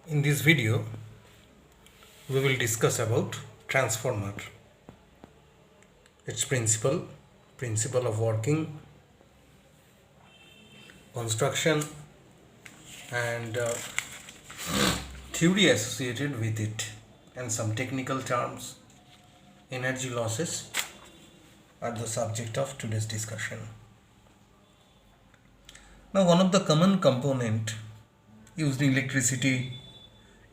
In this video, we will discuss about transformer, its principle of working, construction, and theory associated with it, and some technical terms. Energy losses are the subject of today's discussion. Now, one of the common component used in electricity,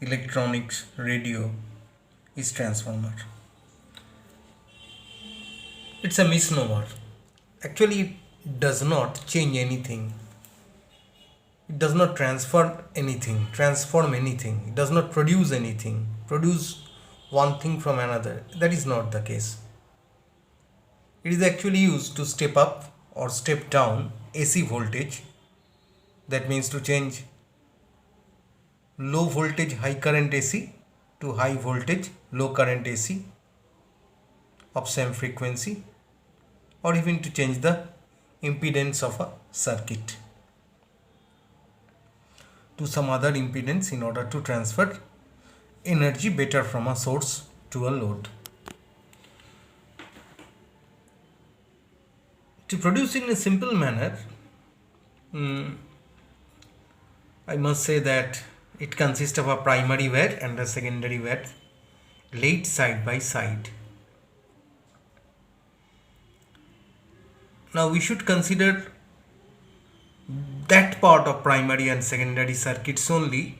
electronics, radio is transformer. It's a misnomer. Actually, it does not change anything. It does not transform anything. It does not produce anything, produce one thing from another. That is not the case. It is actually used to step up or step down AC voltage. That means to change low voltage high current AC to high voltage low current AC of same frequency, or even to change the impedance of a circuit to some other impedance in order to transfer energy better from a source to a load. To produce in a simple manner, I must say that it consists of a primary wire and a secondary wire laid side by side. Now we should consider that part of primary and secondary circuits only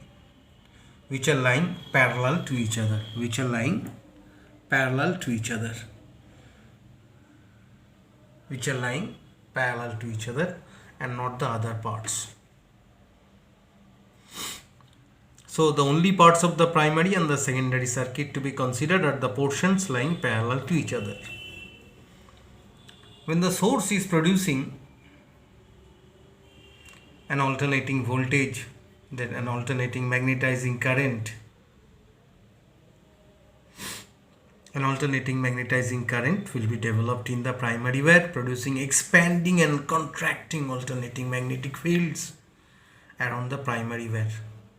which are lying parallel to each other, and not the other parts. So the only parts of the primary and the secondary circuit to be considered are the portions lying parallel to each other. When the source is producing an alternating voltage, then an alternating magnetizing current, will be developed in the primary wire, producing expanding and contracting alternating magnetic fields around the primary wire.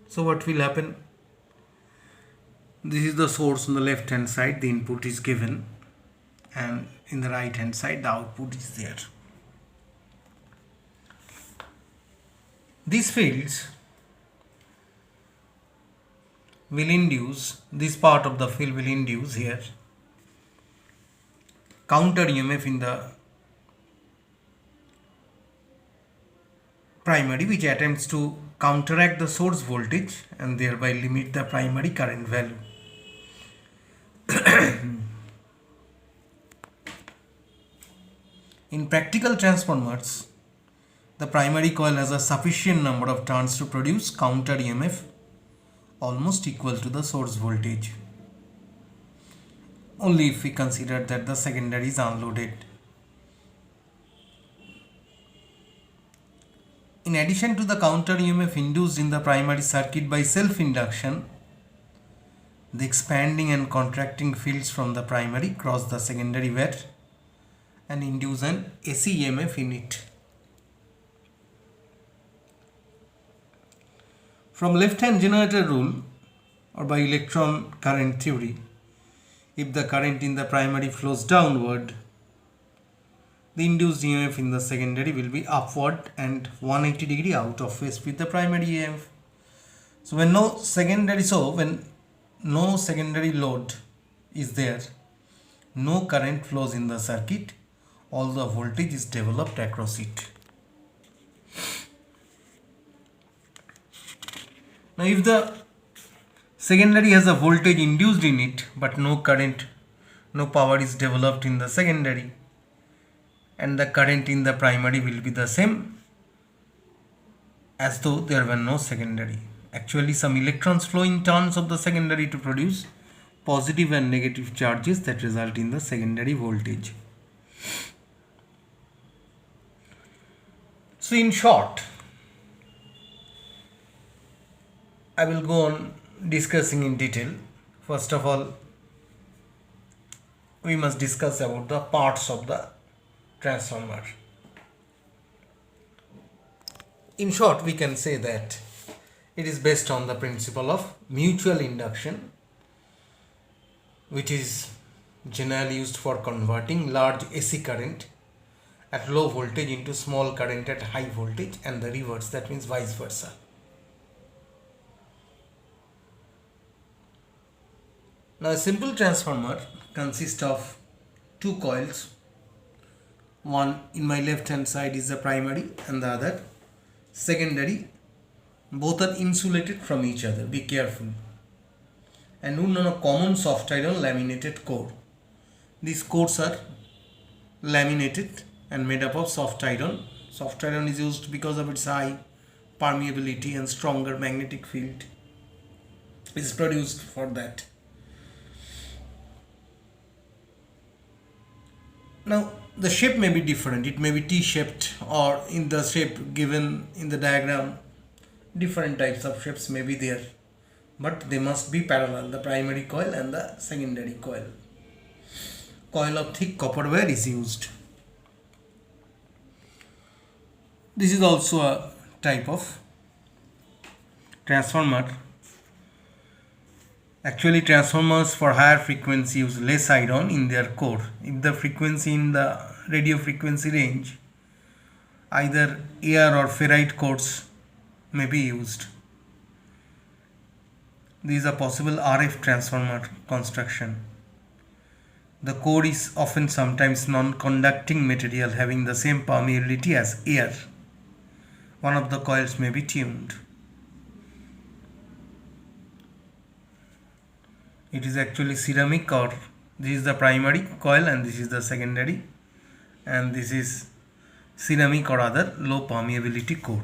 So what will happen? This is the source on the left hand side, the input is given, and in the right hand side the output is there. These fields will induce, this part of the field will induce here counter EMF in the primary, which attempts to counteract the source voltage and thereby limit the primary current value. In practical transformers, the primary coil has a sufficient number of turns to produce counter EMF almost equal to the source voltage, only if we consider that the secondary is unloaded. In addition to the counter EMF induced in the primary circuit by self-induction, the expanding and contracting fields from the primary cross the secondary wire and induce an AC EMF in it. From left-hand generator rule or by electron current theory, if the current in the primary flows downward, the induced EMF in the secondary will be upward and 180 degree out of phase with the primary EMF. So when no secondary load is there, no current flows in the circuit, all the voltage is developed across it. Now if the secondary has a voltage induced in it but no power is developed in the secondary, and the current in the primary will be the same as though there were no secondary. Actually, some electrons flow in turns of the secondary to produce positive and negative charges that result in the secondary voltage. So in short, I will go on discussing in detail. First of all, we must discuss about the parts of the transformer. In short, we can say that It is based on the principle of mutual induction, which is generally used for converting large AC current at low voltage into small current at high voltage, and the reverse, that means vice versa. Now a simple transformer consists of two coils. One in my left hand side is the primary and the other secondary. Both are insulated from each other, be careful, and wound on a common soft iron laminated core. These cores are laminated and made up of soft iron. Soft iron is used because of its high permeability and stronger magnetic field is produced for that. Now the shape may be different. It may be T-shaped, or in the shape given in the diagram, different types of shapes may be there, but they must be parallel, the primary coil and the secondary coil. Coil of thick copper wire is used. This is also a type of transformer. Actually, transformers for higher frequency use less iron in their core. If the frequency in the radio frequency range, either air or ferrite cores may be used. This is a possible RF transformer construction. The core is often sometimes non-conducting material having the same permeability as air. One of the coils may be tuned. It is actually ceramic, or this is the primary coil and this is the secondary, and this is ceramic or other low permeability core.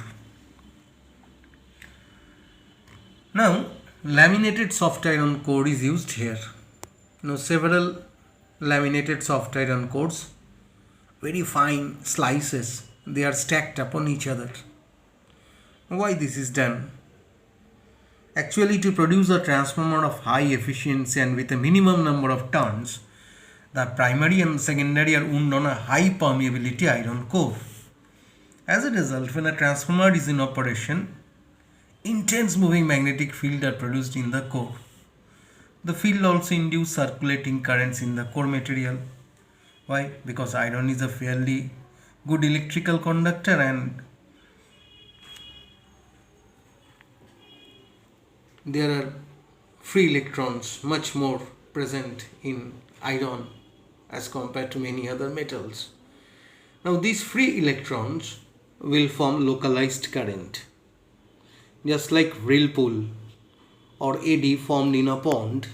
Now laminated soft iron core is used here. Now several laminated soft iron cores, very fine slices, they are stacked upon each other. Why this is done? Actually, to produce a transformer of high efficiency and with a minimum number of turns, the primary and secondary are wound on a high permeability iron core. As a result, when a transformer is in operation, intense moving magnetic field are produced in the core. The field also induces circulating currents in the core material. Why? Because iron is a fairly good electrical conductor, and there are free electrons much more present in iron as compared to many other metals. Now these free electrons will form localized current. Just like whirlpool or eddy formed in a pond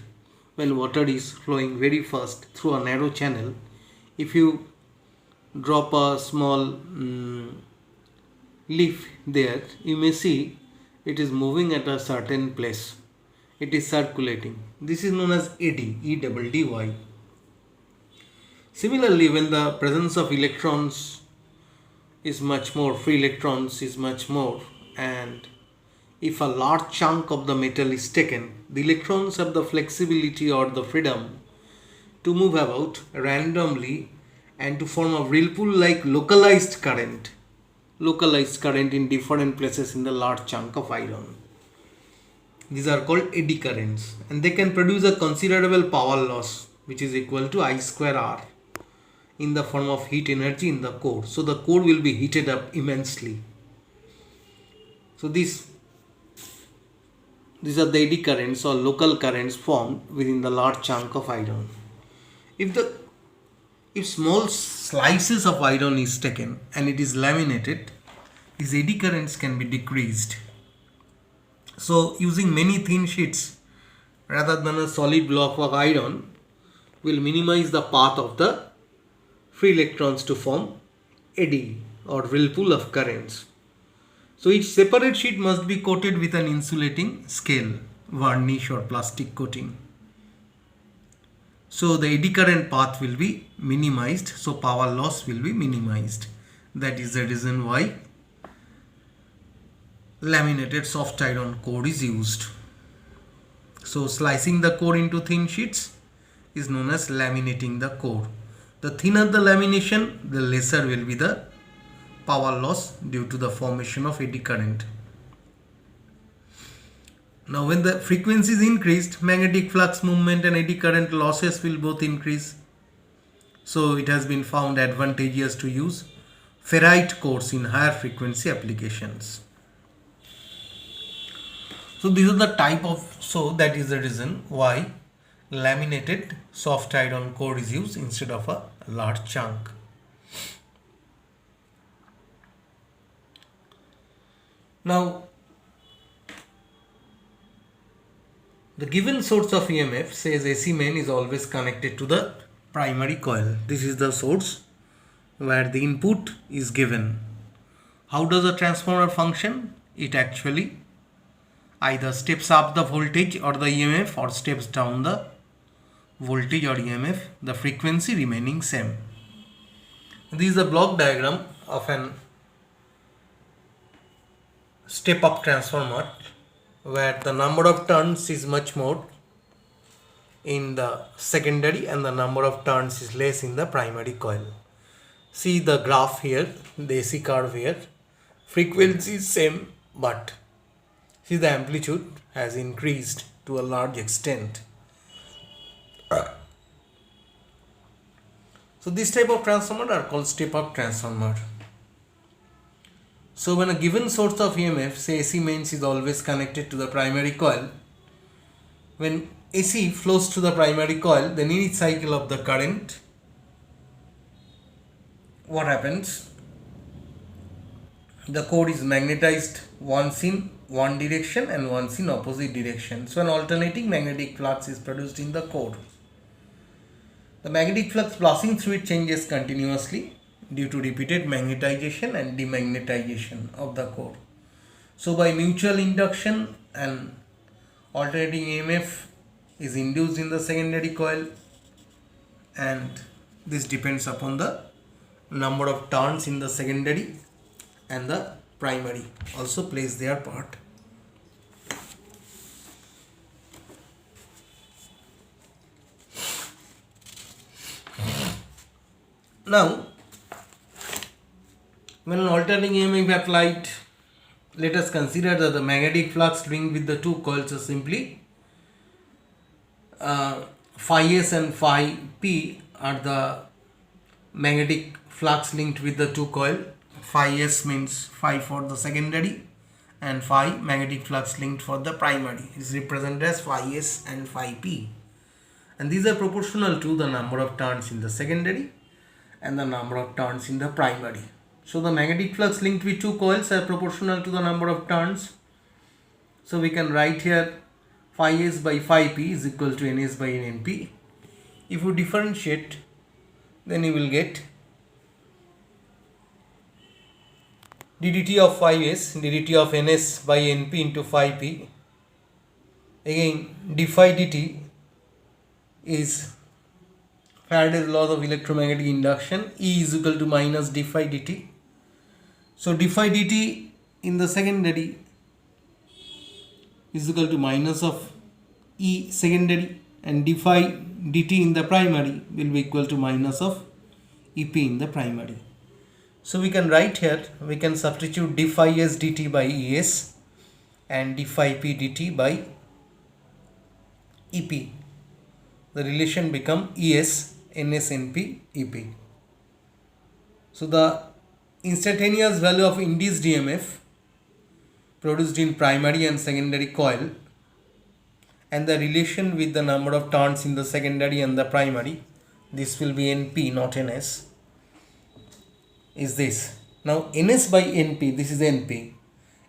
when water is flowing very fast through a narrow channel, if you drop a small leaf there, you may see it is moving at a certain place. It is circulating. This is known as eddy, E-double-D-Y. Similarly, when the presence of electrons is much more, free electrons is much more, and if a large chunk of the metal is taken, the electrons have the flexibility or the freedom to move about randomly and to form a whirlpool like localized current in different places in the large chunk of iron. These are called eddy currents, and they can produce a considerable power loss, which is equal to I square R, in the form of heat energy in the core. So the core will be heated up immensely. So these are the eddy currents or local currents formed within the large chunk of iron. If small slices of iron is taken and it is laminated, these eddy currents can be decreased. So using many thin sheets rather than a solid block of iron will minimize the path of the free electrons to form eddy or whirlpool of currents. So each separate sheet must be coated with an insulating scale, varnish or plastic coating. So the eddy current path will be minimized, so power loss will be minimized. That is the reason why laminated soft iron core is used. So slicing the core into thin sheets is known as laminating the core. The thinner the lamination, the lesser will be the power loss due to the formation of eddy current. Now when the frequency is increased, magnetic flux movement and eddy current losses will both increase. So it has been found advantageous to use ferrite cores in higher frequency applications. So this is the type of, so that is the reason why laminated soft iron core is used instead of a large chunk. Now the given source of EMF says AC main is always connected to the primary coil. This is the source where the input is given. How does a transformer function? It actually either steps up the voltage or the EMF or steps down the voltage or EMF, the frequency remaining same. This is a block diagram of an step up transformer where the number of turns is much more in the secondary and the number of turns is less in the primary coil. See the graph here, the AC curve here. Frequency is same, but see the amplitude has increased to a large extent. So this type of transformer are called step up transformer. So when a given source of EMF, say AC mains, is always connected to the primary coil, when AC flows to the primary coil, then in each cycle of the current, what happens? The core is magnetized once in one direction and once in opposite direction. So an alternating magnetic flux is produced in the core. The magnetic flux passing through it changes continuously due to repeated magnetization and demagnetization of the core. So by mutual induction, an alternating EMF is induced in the secondary coil, and this depends upon the number of turns in the secondary, and the primary also plays their part. Now when an alternating EMF applied, let us consider that the magnetic flux linked with the two coils are simply phi s and phi p are the magnetic flux linked with the two coil. Phi s means phi for the secondary and phi magnetic flux linked for the primary is represented as phi s and phi p, and these are proportional to the number of turns in the secondary and the number of turns in the primary. So the magnetic flux linked with two coils are proportional to the number of turns. So we can write here phi s by phi p is equal to ns by np. If you differentiate, then you will get ddt of phi s ddt of ns by np into phi p. Again, d phi dt is Faraday's law of electromagnetic induction. E is equal to minus d phi dt. So d phi dt in the secondary is equal to minus of E secondary, and d phi dt in the primary will be equal to minus of EP in the primary. So we can write here, we can substitute d phi s dt by Es and d phi p dt by EP. The relation become Es ns np ep. So the instantaneous value of induced EMF produced in primary and secondary coil and the relation with the number of turns in the secondary and the primary, this will be np not ns, is this. Now ns by np, this is np.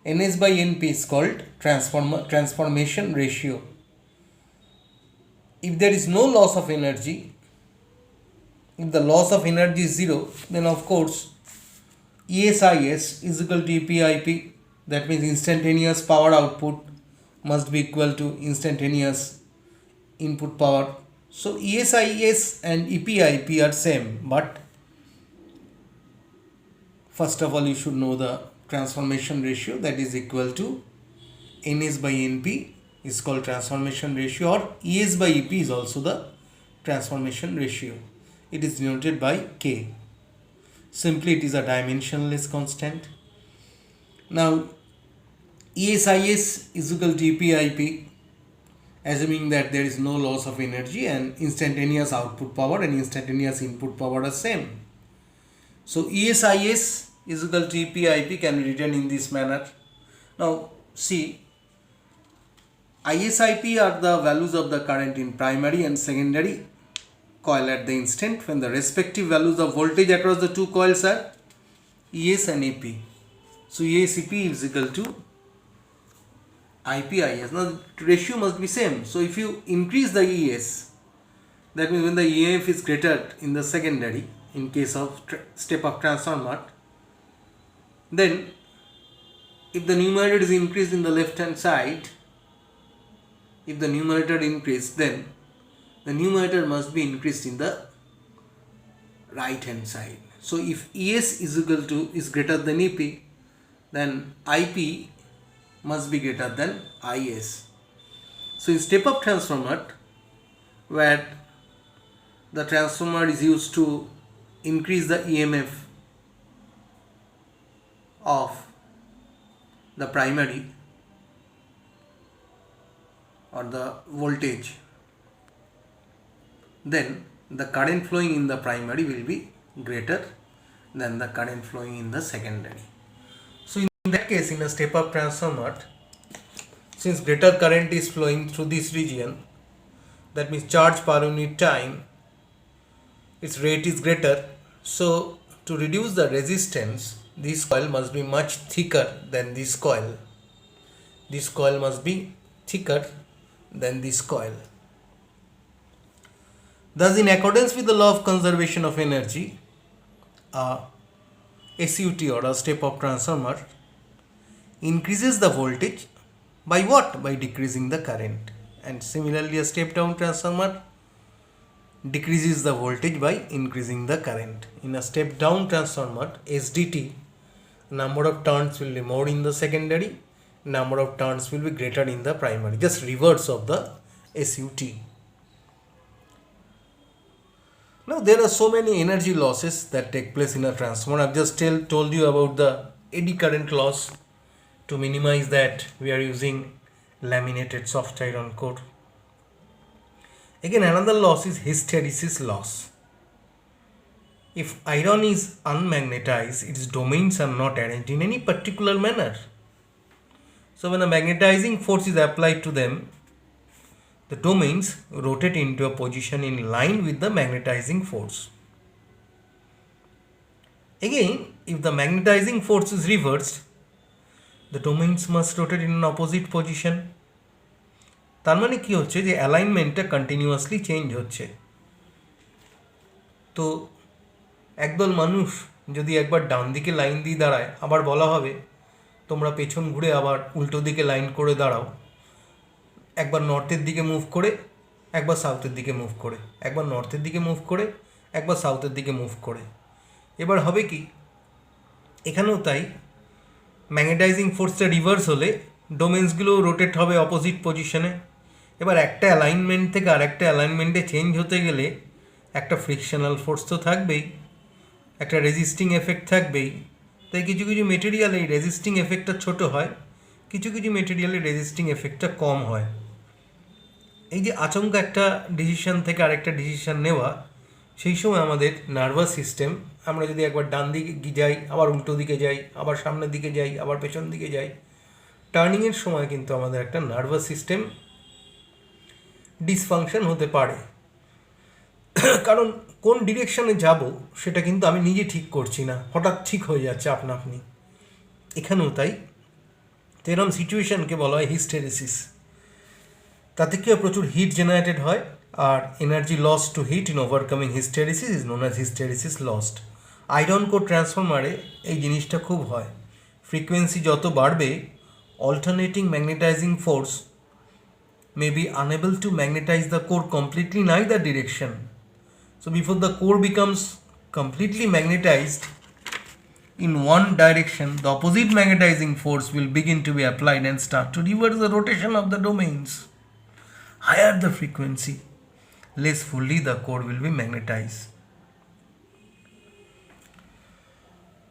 ns by np is called transformation ratio. If there is no loss of energy, if the loss of energy is zero, then of course ESIS is equal to EPIP. That means instantaneous power output must be equal to instantaneous input power. So ESIS and EPIP are same, but first of all you should know the transformation ratio, that is equal to NS by NP is called transformation ratio, or ES by EP is also the transformation ratio. It is denoted by K. Simply it is a dimensionless constant. Now ESIS is equal to EPIP, assuming that there is no loss of energy and instantaneous output power and instantaneous input power are same. So ESIS is equal to EPIP can be written in this manner. Now see, ISIP are the values of the current in primary and secondary coil at the instant when the respective values of voltage across the two coils are ES and AP. So ESCP is equal to IPIS. Now the ratio must be same. So if you increase the ES, that means when the EMF is greater in the secondary in case of step up transformer, then if the numerator is increased in the left hand side, if the numerator increased, then the numerator must be increased in the right hand side. So if ES is equal to is greater than EP, then IP must be greater than IS. So in step up transformer, where the transformer is used to increase the EMF of the primary or the voltage, then the current flowing in the primary will be greater than the current flowing in the secondary. So in that case, in a step up transformer, since greater current is flowing through this region, that means charge per unit time, its rate is greater. So to reduce the resistance, this coil must be much thicker than this coil. This coil must be thicker than this coil. Thus, in accordance with the law of conservation of energy, a SUT or a step up transformer increases the voltage by what? By decreasing the current. And similarly, a step down transformer decreases the voltage by increasing the current. In a step down transformer, SDT, number of turns will be more in the secondary, number of turns will be greater in the primary, just reverse of the SUT. Now there are so many energy losses that take place in a transformer. I've just told you about the eddy current loss. To minimize that, we are using laminated soft iron core. Again, another loss is hysteresis loss. If iron is unmagnetized, its domains are not arranged in any particular manner. So when a magnetizing force is applied to them, the domains rotate into a position in line with the magnetizing force. Again, if the magnetizing force is reversed, the domains must rotate in an opposite position. তার মানে কি হচ্ছে যে অ্যালাইনমেন্টটা continuously change হচ্ছে। তো একদল মানুষ যদি একবার ডান দিকে লাইন দিয়ে দাঁড়ায়, আবার বলা হবে তোমরা পেছন ঘুরে আবার উল্টো দিকে লাইন করে দাঁড়াও, একবার নর্থের দিকে মুভ করে একবার সাউথের দিকে মুভ করে, একবার নর্থের দিকে মুভ করে একবার সাউথের দিকে মুভ করে, এবার হবে কি এখানেও তাই, ম্যাগনেটাইজিং ফোর্সটা রিভার্স হলে ডোমেন্সগুলো রোটেট হবে অপোজিট পজিশনে। এবার একটা অ্যালাইনমেন্ট থেকে আর একটা অ্যালাইনমেন্টে চেঞ্জ হতে গেলে একটা ফ্রিকশনাল ফোর্স তো থাকবেই, একটা রেজিস্টিং এফেক্ট থাকবেই। তাই কিছু কিছু মেটেরিয়ালে এই রেজিস্টিং এফেক্টটা ছোট হয়, কিছু কিছু মেটেরিয়ালে রেজিস্টিং এফেক্টটা কম হয়। এই যে আচমকা একটা ডিসিশন থেকে আরেকটা ডিসিশন নেওয়া, সেই সময় আমাদের নার্ভাস সিস্টেম, আমরা যদি একবার ডান দিকে যাই আবার উল্টো দিকে যাই, আবার সামনের দিকে যাই আবার পেছন দিকে যাই, টার্নিংয়ের সময় কিন্তু আমাদের একটা নার্ভাস সিস্টেম ডিসফাংশন হতে পারে। কারণ কোন ডিরেকশনে যাব সেটা কিন্তু আমি নিজে ঠিক করছি না, হঠাৎ ঠিক হয়ে যাচ্ছে আপনা আপনি। এখানেও তাই, তো এরকম সিচুয়েশনকে বলা হয় হিস্টেরিসিস। তাতে কি প্রচুর হিট জেনারেটেড হয়, আর energy loss to heat in overcoming hysteresis is known as hysteresis lost. Iron core ট্রান্সফরমারে এই জিনিসটা খুব হয়। ফ্রিকোয়েন্সি যত বাড়বে, alternating magnetizing force may be unable to magnetize the core completely in either direction. So before the core becomes completely magnetized in one direction, the opposite magnetizing force will begin to be applied and start to reverse the rotation of the domains. Higher the frequency, less fully the core will be magnetized.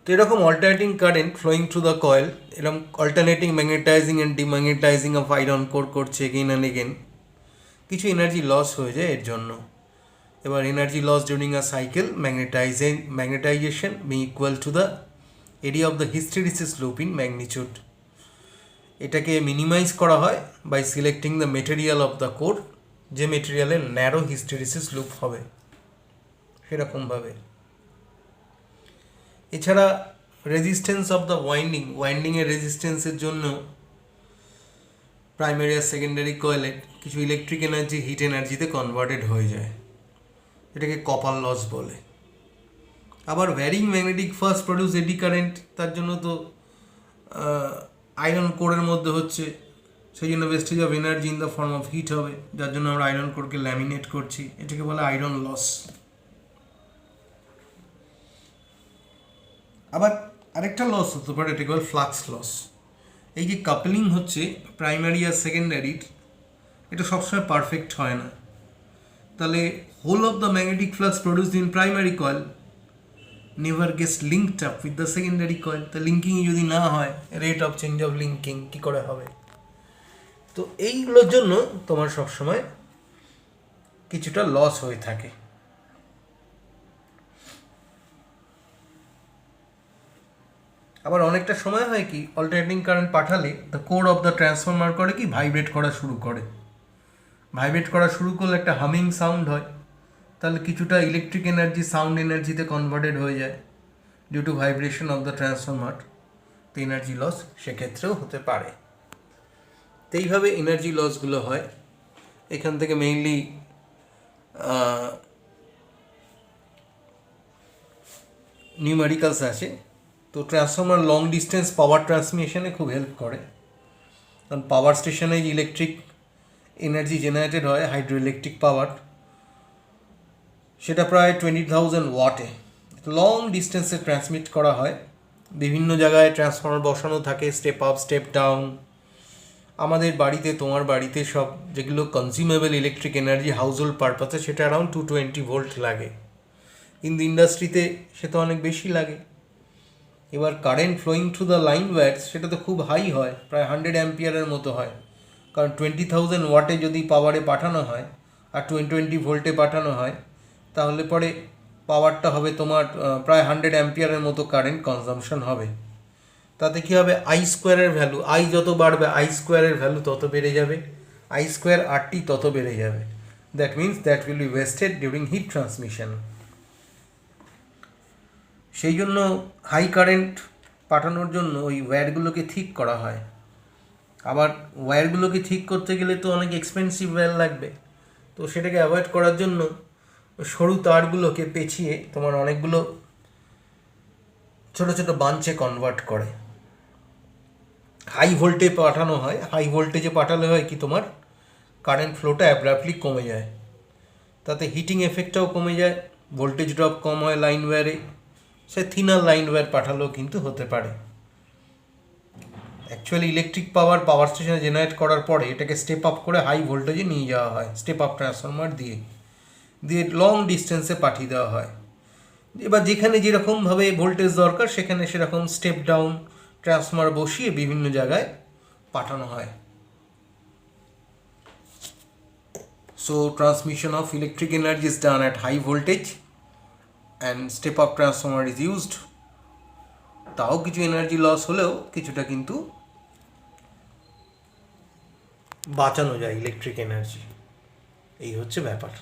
তো এরকম alternating current flowing through the coil, এরকম alternating magnetizing and demagnetizing of iron core করছে again and again, কিছু energy loss হয়ে যায় এর জন্য। এবার energy loss during a cycle magnetization being equal to the area of the hysteresis loop in magnitude. এটাকে minimize করা হয় by selecting the material of the core, যে মেটেরিয়ালের ন্যারো হিস্টেরিসিস লুপ হবে সেরকমভাবে। এছাড়া রেজিস্ট্যান্স অফ দ্য ওয়াইন্ডিংয়ের রেজিস্ট্যান্সের জন্য প্রাইমারি আর সেকেন্ডারি কয়েলে কিছু ইলেকট্রিক এনার্জি হিট এনার্জিতে কনভার্টেড হয়ে যায়, এটাকে কপার লস বলে। আবার varying magnetic first produce eddy current, তার জন্য তো আয়রন কোরের মধ্যে হচ্ছে, সেই জন্য wastage of energy in the form of heat হবে, যার জন্য আমরা আয়রন কোরকে ল্যামিনেট করছি, এটাকে বলে আয়রন লস। আবার আরেকটা লস হতে পারে, এটাকে বলে ফ্লাক্স লস। এই যে কাপলিং হচ্ছে প্রাইমারি আর সেকেন্ডারির, এটা সবসময় পারফেক্ট হয় না। তাহলে whole of the magnetic flux produced in primary coil never gets linked up with the secondary coil. তা লিঙ্কিংই যদি না হয়, rate of change of linking কী করে হবে? তো এইগুলোর জন্য তোমার সবসময় কিছুটা লস হয়ে থাকে। আবার অনেকটা সময় হয় কি, অল্টারনেটিং কারেন্ট পাঠালে the core of the transformer করে কি ভাইব্রেট করা শুরু করে। ভাইব্রেট করা শুরু করলে একটা হামিং সাউন্ড হয়, তাহলে কিছুটা ইলেকট্রিক এনার্জি সাউন্ড এনার্জিতে কনভার্টেড হয়ে যায় due to vibration of the transformer. তো এনার্জি লস সেক্ষেত্রেও হতে পারে। তো এইভাবে এনার্জি লসগুলো হয়। এখান থেকে মেইনলি নিউমেরিক্যালস আছে। তো ট্রান্সফর্মার লং ডিস্টেন্স পাওয়ার ট্রান্সমিশনে খুব হেল্প করে, কারণ পাওয়ার স্টেশনে যে ইলেকট্রিক এনার্জি জেনারেটেড হয় হাইড্রো ইলেকট্রিক পাওয়ার, সেটা প্রায় 20,000 ওয়াটে লং ডিস্টেন্সে ট্রান্সমিট করা হয়। বিভিন্ন জায়গায় ট্রান্সফর্মার বসানো থাকে, স্টেপ আপ স্টেপ ডাউন। আমাদের বাড়িতে, তোমার বাড়িতে সব যেগুলো consumable electric energy house hold পারপাসে, সেটা অ্যারাউন্ড 220 ভোল্ট লাগে, কিন্তু ইন্ডাস্ট্রিতে সে তো অনেক বেশি লাগে। এবার current flowing through the line wires, সেটা তো খুব হাই হয়, প্রায় 100 অ্যাম্পিয়ারের মতো হয়, কারণ 20,000 ওয়াটে যদি পাওয়ারে পাঠানো হয় আর 220 ভোল্টে পাঠানো হয়, তাহলে পরে পাওয়ারটা হবে তোমার প্রায় 100 অ্যাম্পিয়ারের মতো কারেন্ট কনজামশন হবে। তাতে কী হবে, আই স্কোয়ারের ভ্যালু, আই যত বাড়বে আই স্কোয়ারের ভ্যালু তত বেড়ে যাবে, আই স্কোয়ার আরটি তত বেড়ে যাবে। That means that will be wasted during heat transmission. সেই জন্য হাই কারেন্ট পাঠানোর জন্য ওই ওয়্যারগুলোকে ঠিক করা হয়। আবার ওয়্যারগুলোকে ঠিক করতে গেলে তো অনেক এক্সপেন্সিভ ওয়্যার লাগবে, তো সেটাকে অ্যাভয়েড করার জন্য সরু তারগুলোকে পেঁচিয়ে তোমার অনেকগুলো ছোটো ছোটো বাঞ্চে কনভার্ট করে। হাই ভোল্টে পাঠানো হয়, হাই ভোল্টেজে পাঠালে হয় কি তোমার কারেন্ট ফ্লোটা অ্যাব্রাপ্টলি কমে যায়, তাতে হিটিং এফেক্টটাও কমে যায়, ভোল্টেজ ড্রপ কম হয় লাইন ওয়্যারে। সে থিনার লাইন ওয়্যার পাঠালেও কিন্তু হতে পারে। অ্যাকচুয়ালি ইলেকট্রিক পাওয়ার স্টেশনে জেনারেট করার পরে এটাকে স্টেপ আপ করে হাই ভোল্টেজে নিয়ে যাওয়া হয়, স্টেপ আপ ট্রান্সফরমার দিয়ে লং ডিস্টেন্সে পাঠিয়ে দেওয়া হয়। এবার যেখানে যেরকমভাবে ভোল্টেজ দরকার সেখানে সেরকম স্টেপ ডাউন ট্রান্সফরমার বসিয়ে বিভিন্ন জায়গায় পাঠানো হয়। So transmission of electric energy is done at high voltage and step up transformer is used. তাও কিছু এনার্জি লস হলেও কিছুটা কিন্তু বাঁচানো যায় ইলেকট্রিক এনার্জি। এই হচ্ছে ব্যাপার।